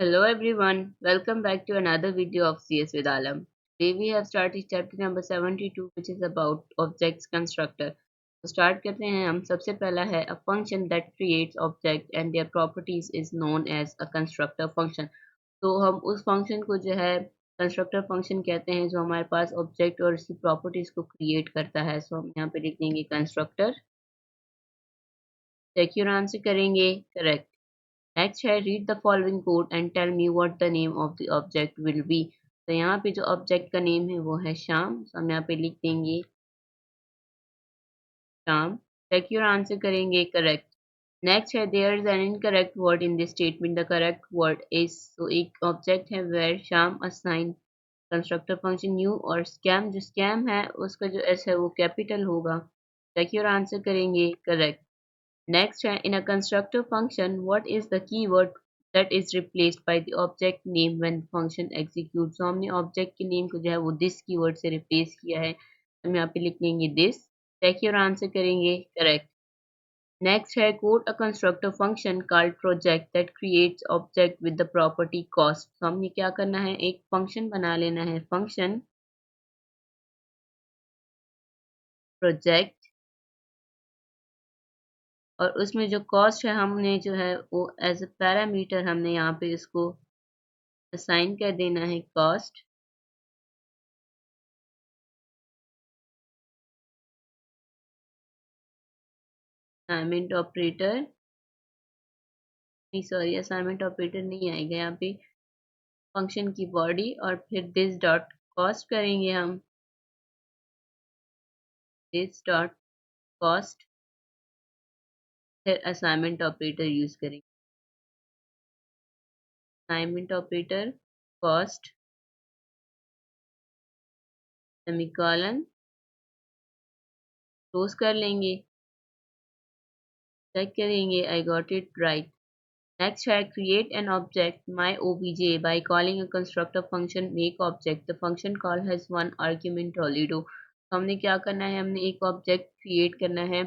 Hello everyone, welcome back to another video of CS with Alam. Today we have started chapter number 72 which is about objects constructor. तो start करते हैं हम सबसे पहला है a function that creates object and their properties is known as a constructor function. तो हम उस function को जो है constructor function कहते हैं जो हमारे पास object और उसकी properties को create करता है. So हम यहाँ पे लिख देंगे constructor. check your answer करेंगे correct. नेक्स्ट है read the following code and tell me what the name of the object will be. तो यहाँ पे जो ऑब्जेक्ट का नेम है वो है श्याम, तो हम यहाँ पे लिख देंगे श्याम। चेक योर आंसर करेंगे करेक्ट। नेक्स्ट है there is an incorrect word in this statement, the correct word is. तो एक ऑब्जेक्ट है where Shyam assign constructor function new, और स्कैम जो स्कैम है उसका जो एस है वो कैपिटल होगा। चेक योर आंसर करेंगे correct. Next, in a constructor function, what is the keyword that is replaced by the object name when the function executes? So हमने object के name को जो है वो this keyword से replace किया है, हम यहाँ पे लिख लेंगे this। check your answer करेंगे correct। Next है quote a constructor function called project that creates object with the property cost। तो हमने क्या करना है, एक function बना लेना है, function project, और उसमें जो कॉस्ट है हमने जो है वो एज ए पैरामीटर हमने यहाँ पे इसको असाइन कर देना है कॉस्ट। असाइनमेंट ऑपरेटर नहीं, सॉरी असाइनमेंट ऑपरेटर नहीं आएगा यहाँ पे, फंक्शन की बॉडी और फिर दिस डॉट कॉस्ट करेंगे हम, दिस डॉट कॉस्ट, फिर असाइनमेंट ऑपरेटर यूज करेंगे। Assignment operator cost semicolon close कर लेंगे, चेक करेंगे I got it right. Next है create an object myobj by calling a constructor function make object. The function call has one argument Toledo. तो हमने क्या करना है, हमने एक ऑब्जेक्ट क्रिएट करना है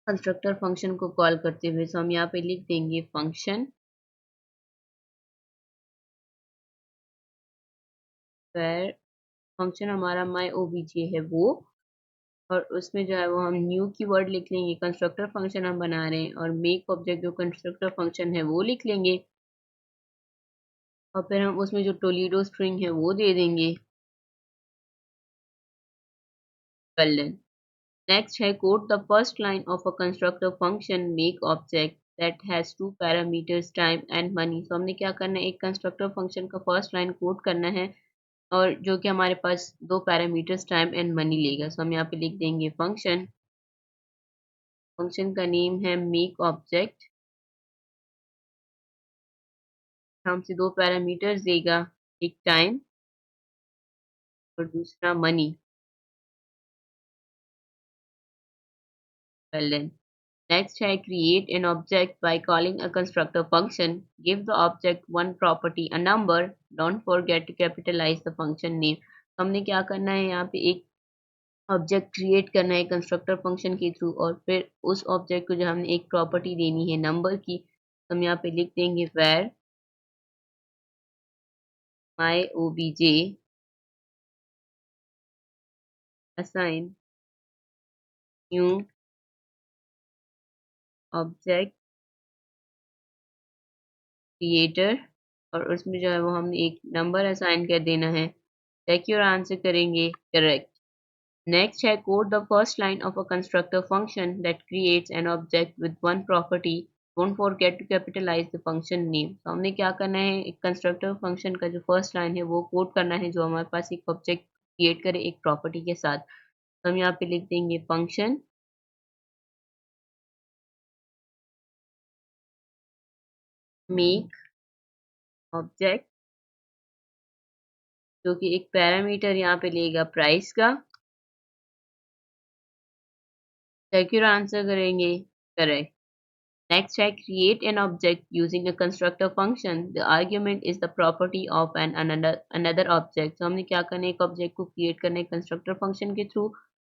कंस्ट्रक्टर फंक्शन को कॉल करते हुए। तो हम यहाँ पे लिख देंगे फंक्शन where फंक्शन हमारा myobj है वो, और उसमें जो है वो हम न्यू की वर्ड लिख लेंगे, कंस्ट्रक्टर फंक्शन हम बना रहे हैं, और मेक ऑब्जेक्ट जो कंस्ट्रक्टर फंक्शन है वो लिख लेंगे, और फिर हम उसमें जो टोलीडो स्ट्रिंग है वो दे देंगे। Next है quote the first line of a constructor function make object that has two parameters time and money। तो हमने क्या करना है, एक कंस्ट्रक्टर फंक्शन का फर्स्ट लाइन कोड करना है, और जो कि हमारे पास दो पैरामीटर्स टाइम एंड मनी लेगा। सो हम यहाँ पे लिख देंगे फंक्शन, फंक्शन का नेम है मेक ऑब्जेक्ट, हमसे दो पैरामीटर्स देगा, एक टाइम और दूसरा मनी। वेल देन next है create an object by calling a constructor function, give the object one property a number, don't forget to capitalize the function name। तो हमने क्या करना है, यहाँ पे एक ऑब्जेक्ट क्रिएट करना है कंस्ट्रक्टर फंक्शन के थ्रू, और फिर उस ऑब्जेक्ट को जो हमने एक प्रॉपर्टी देनी है नंबर की, तो हम यहाँ पे लिख देंगे where myobj assign new object creator, और उसमें जो है वो हमने एक नंबर असाइन कर देना है। चेक योर आंसर करेंगे करेक्ट। Next है quote the first line of a constructor function that creates an object with one property, don't forget to capitalize the function name। तो हमने क्या करना है, एक कंस्ट्रक्टर फंक्शन का जो फर्स्ट लाइन है वो कोड करना है जो हमारे पास एक ऑब्जेक्ट क्रिएट करे एक प्रॉपर्टी के साथ। तो हम यहाँ पे लिख देंगे फंक्शन मेक ऑब्जेक्ट, जो कि एक पैरामीटर यहाँ पे लेगा प्राइस का। चेक योर आंसर करेंगे करेक्ट। Next है create an object using a constructor function. The argument is the property of another object। तो हमने क्या करना है, एक ऑब्जेक्ट को क्रिएट करना है कंस्ट्रक्टर फंक्शन के थ्रू,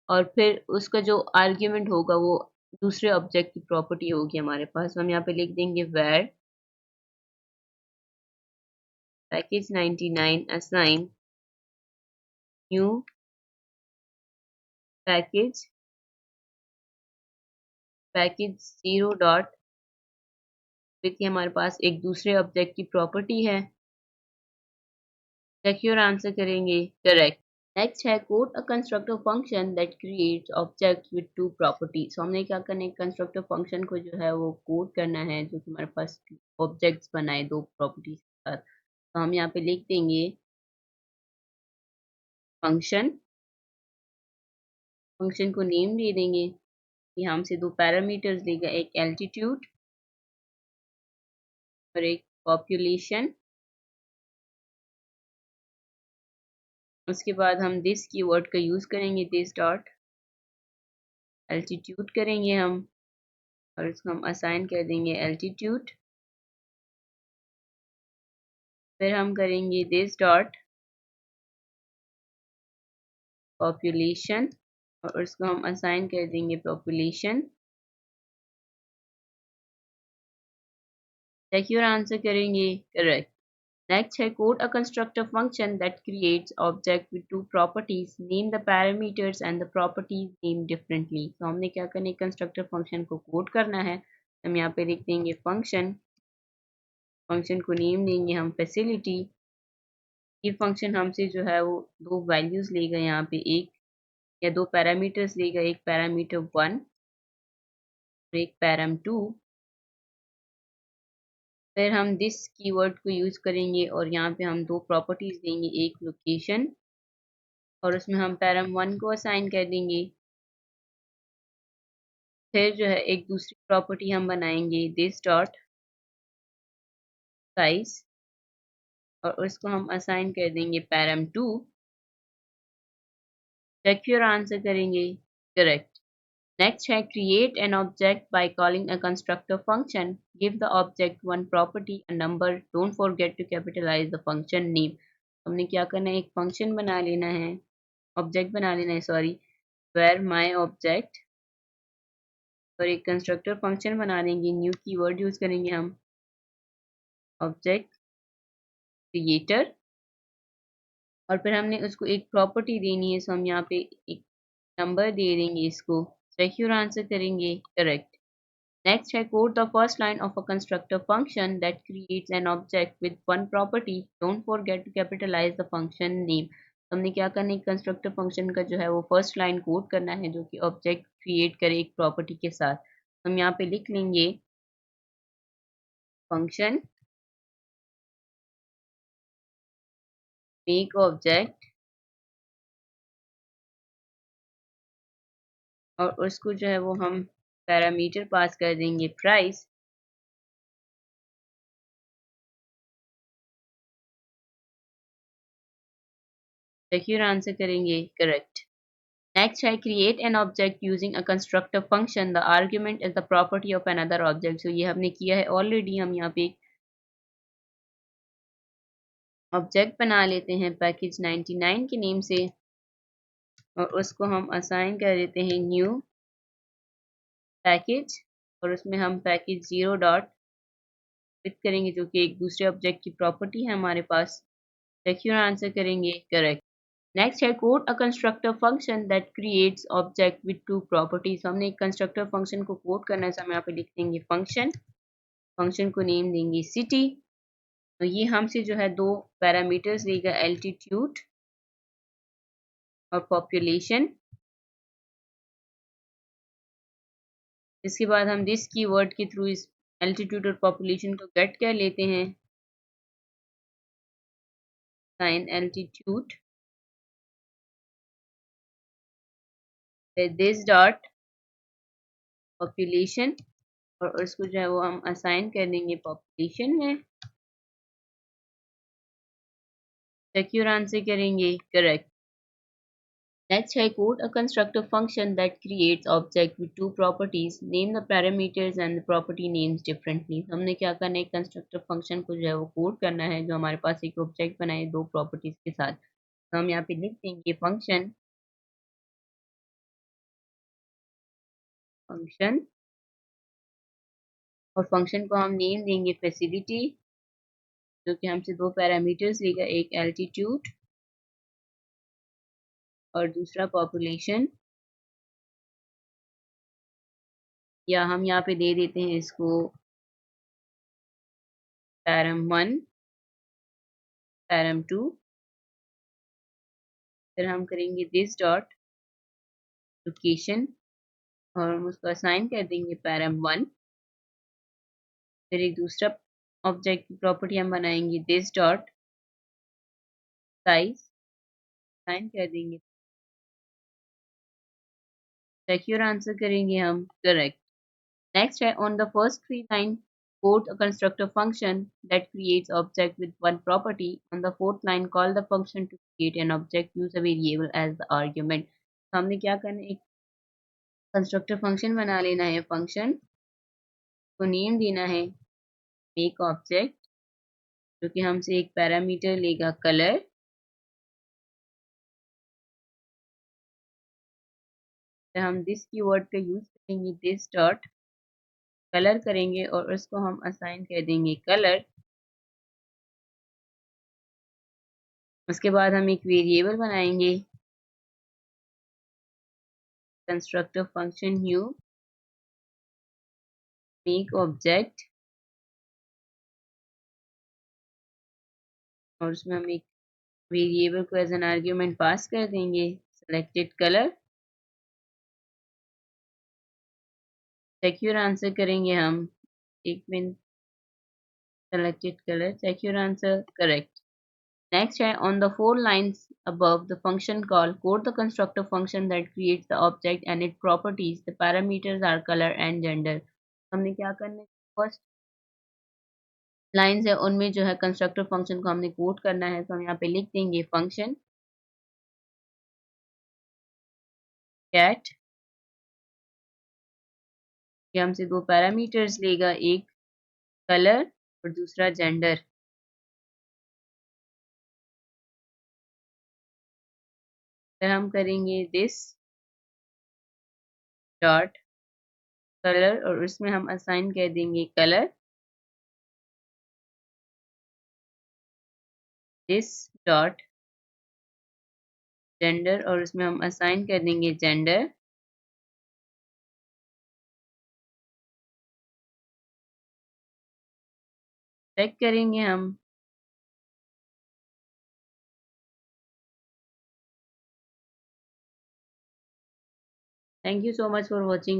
और फिर उसका जो आर्ग्यूमेंट होगा वो दूसरे ऑब्जेक्ट की प्रॉपर्टी होगी हमारे पास। तो हम यहाँ पे लिख देंगे where package 99 assign new package package 0 dot with ये हमारे पास एक दूसरे ऑब्जेक्ट की प्रॉपर्टी है। चेक योर आंसर करेंगे करेक्ट। नेक्स्ट है code a constructor function that creates object with two properties. तो हमने क्या करना है, कंस्ट्रक्टर फंक्शन को जो है वो कोड करना है जो कि हमारे पास ऑब्जेक्ट्स बनाए दो प्रॉपर्टीज के साथ। तो हम यहाँ पे लिख देंगे फंक्शन, फंक्शन को नेम दे देंगे। ये हमसे दो पैरामीटर्स लेगा, एक एल्टीट्यूड और एक पॉपुलेशन। उसके बाद हम दिस कीवर्ड का यूज करेंगे, दिस डॉट एल्टीट्यूड करेंगे हम और इसको हम असाइन कर देंगे एल्टीट्यूड। फिर हम करेंगे दिस डॉट पॉपुलेशन और उसको हम असाइन कर देंगे पॉपुलेशन। चेक योर आंसर करेंगे करेक्ट। नेक्स्ट है code a constructor function that creates object with two properties, name the parameters and the properties name differently. तो हमने क्या करना है, कंस्ट्रक्टर फंक्शन को कोड करना है। हम यहाँ पे लिख देंगे फंक्शन, फंक्शन को नेम देंगे हम फैसिलिटी। ये फंक्शन हमसे जो है वो दो वैल्यूज लेगा, यहाँ पे एक या दो पैरामीटर्स लेगा, एक पैरामीटर 1 और एक पैराम 2। फिर हम दिस कीवर्ड को यूज करेंगे और यहाँ पे हम दो प्रॉपर्टीज देंगे, एक लोकेशन और उसमें हम पैराम 1 को असाइन कर देंगे। फिर जो है एक दूसरी प्रॉपर्टी हम बनाएंगे दिस डॉट साइज और उसको हम असाइन कर देंगे पैराम 2। चेक योर आंसर करेंगे करेक्ट। Next है create an object by calling a constructor function. Give the object one property, a number. Don't forget to capitalize the function name. हमने क्या करना है, एक फंक्शन बना लेना है, ऑब्जेक्ट बना लेना है सॉरी, where my object और एक कंस्ट्रक्टर फंक्शन बना देंगे, न्यू कीवर्ड यूज करेंगे हम ऑब्जेक्ट क्रिएटर और फिर हमने उसको एक प्रॉपर्टी देनी है। सो हम यहाँ पे एक नंबर दे देंगे इसको। चेक योर आंसर करेंगे करेक्ट। Next है code the first line of a constructor function that creates an object with one property. Don't forget to capitalize the function name. तो हमने क्या करना है, कंस्ट्रक्टर फंक्शन का जो है वो फर्स्ट लाइन कोड करना है जो कि ऑब्जेक्ट क्रिएट करे एक प्रॉपर्टी के साथ। हम यहाँ पे लिख लेंगे फंक्शन मेक ऑब्जेक्ट और उसको जो है वो हम पैरामीटर पास कर देंगे प्राइस। देखिए आंसर करेंगे करेक्ट। Next है create an object using a constructor function. The argument is the property of another object. So ये हमने किया है ऑलरेडी। हम यहाँ पे एक ऑब्जेक्ट बना लेते हैं पैकेज 99 के नेम से और उसको हम असाइन कर देते हैं न्यू पैकेज और उसमें हम पैकेज 0 डॉट विथ करेंगे जो कि एक दूसरे ऑब्जेक्ट की प्रॉपर्टी है हमारे पास। चेक योर आंसर करेंगे करेक्ट। नेक्स्ट है code a constructor function that creates object with two properties. हमने एक कंस्ट्रक्टर फंक्शन को कोड करना है, हम यहाँ पे लिख देंगे फंक्शन, फंक्शन को नेम देंगे सिटी। तो ये हमसे जो है दो पैरामीटर्स लेगा, एल्टीट्यूड और पॉपुलेशन। इसके बाद हम दिस कीवर्ड के थ्रू इस एल्टीट्यूड और पॉपुलेशन को गेट कर लेते हैं, sign altitude this dot population और उसको जो है वो हम असाइन कर देंगे पॉपुलेशन में। चेक योर आंसर करेंगे करेक्ट। Next है code a constructor function that creates object with two properties. Name the parameters and the property names differently. हमने क्या करना है, कंस्ट्रक्टर फंक्शन को जो है वो कोड करना है जो हमारे पास एक ऑब्जेक्ट बनाए दो प्रॉपर्टीज के साथ। तो हम यहाँ पे लिख देंगे फंक्शन, फंक्शन और फंक्शन को हम नेम देंगे फैसिलिटी जो कि हमसे दो पैरामीटर्स लेगा, एक एल्टीट्यूड और दूसरा पॉपुलेशन, या हम यहाँ पे दे देते हैं इसको पैरम 1, पैरम 2। फिर हम करेंगे दिस डॉट लोकेशन और हम उसको असाइन कर देंगे पैरम 1। फिर एक दूसरा ऑब्जेक्ट की प्रॉपर्टी हम बनाएंगे दिस डॉट साइज, असाइन कर देंगे। सिक्योर आंसर करेंगे हम correct. Next, on the first three line, quote a constructor function that creates object with one property. On the fourth line, call the function to create an object. Use a variable as the argument. तो हमने क्या करना है, एक constructor function बना लेना है। Function को नेम देना है मेक ऑब्जेक्ट, जो कि हमसे एक पैरामीटर लेगा कलर। फिर हम दिस कीवर्ड का यूज करेंगे, दिस डॉट कलर करेंगे और उसको हम असाइन कर देंगे कलर। उसके बाद हम एक वेरिएबल बनाएंगे constructor function new make object, और उसमें हम एक वेरिएबल को एज एन आर्ग्यूमेंट पास कर देंगे सेलेक्टेड कलर। सिक्योर आंसर करेंगे हम, एक minute, selected color, secure answer correct. Next है on the four lines above the function call, quote the constructor function that creates the object and its properties. The parameters are color and gender. हमने क्या करना है, first lines है उनमें जो है constructor function को हमने कोट करना है। तो हम यहाँ पे लिख देंगे फंक्शन कैट, ये हमसे दो पैरामीटर्स लेगा, एक कलर और दूसरा जेंडर। फिर हम करेंगे दिस डॉट कलर और उसमें हम असाइन कर देंगे कलर, दिस डॉट जेंडर और उसमें हम असाइन कर देंगे जेंडर। चेक करेंगे हम। Thank you so much for watching.